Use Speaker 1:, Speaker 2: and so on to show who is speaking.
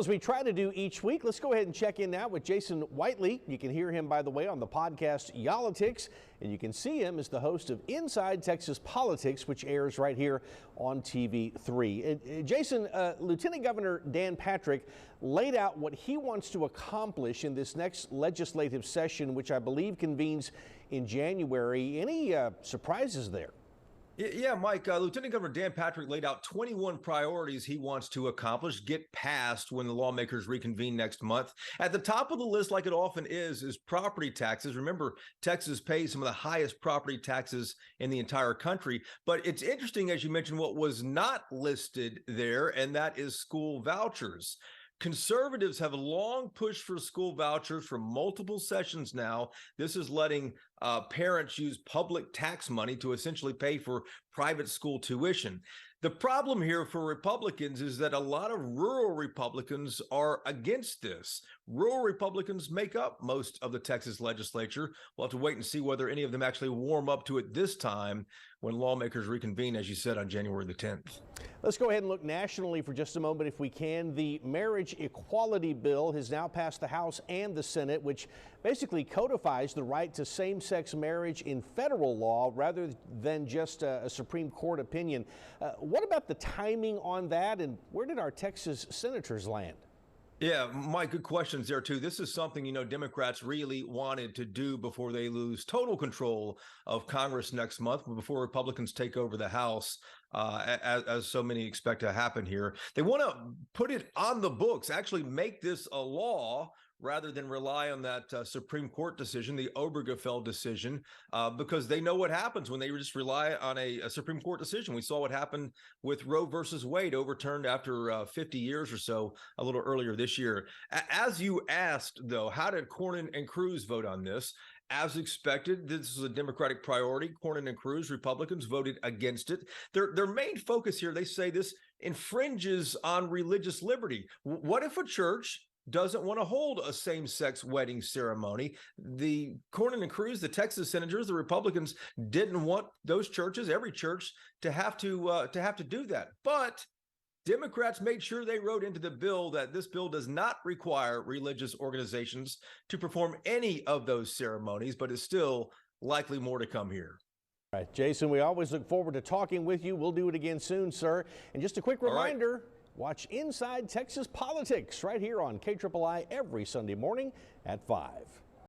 Speaker 1: As we try to do each week, let's go ahead and check in now with Jason Whiteley. You can hear him, by the way, on the podcast Y'all-itics, and you can see him as the host of Inside Texas Politics, which airs right here on TV3. Jason, Lieutenant Governor Dan Patrick laid out what he wants to accomplish in this next legislative session, which I believe convenes in January. Any surprises there?
Speaker 2: Yeah, Mike, Lieutenant Governor Dan Patrick laid out 21 priorities he wants to accomplish, get passed when the lawmakers reconvene next month. At the top of the list, like it often is property taxes. Remember, Texas pays some of the highest property taxes in the entire country. But it's interesting, as you mentioned, what was not listed there, and that is school vouchers. Conservatives have long pushed for school vouchers for multiple sessions now. This is letting parents use public tax money to essentially pay for private school tuition. The problem here for Republicans is that a lot of rural Republicans are against this. Rural Republicans make up most of the Texas legislature. We'll have to wait and see whether any of them actually warm up to it this time when lawmakers reconvene, as you said, on January the 10th.
Speaker 1: Let's go ahead and look nationally for just a moment if we can. The marriage equality bill has now passed the House and the Senate, which basically codifies the right to same-sex marriage in federal law rather than just a Supreme Court opinion. What about the timing on that, and where did our Texas senators land?
Speaker 2: Yeah, Mike, good questions there, too. This is something, Democrats really wanted to do before they lose total control of Congress next month, before Republicans take over the House, as so many expect to happen here. They want to put it on the books, actually make this a law, rather than rely on that Supreme Court decision, the Obergefell decision, because they know what happens when they just rely on a Supreme Court decision. We saw what happened with Roe versus Wade, overturned after 50 years or so, a little earlier this year. As you asked, though, how did Cornyn and Cruz vote on this? As expected, this is a Democratic priority. Cornyn and Cruz, Republicans, voted against it. Their main focus here, they say this infringes on religious liberty. What if a church doesn't want to hold a same-sex wedding ceremony? The Cornyn and Cruz, the Texas senators, the Republicans didn't want those churches, every church, to have to do that. But Democrats made sure they wrote into the bill that this bill does not require religious organizations to perform any of those ceremonies, but is still likely more to come here.
Speaker 1: All right, Jason, we always look forward to talking with you. We'll do it again soon, sir. And just a quick reminder, watch Inside Texas Politics right here on KIII every Sunday morning at 5.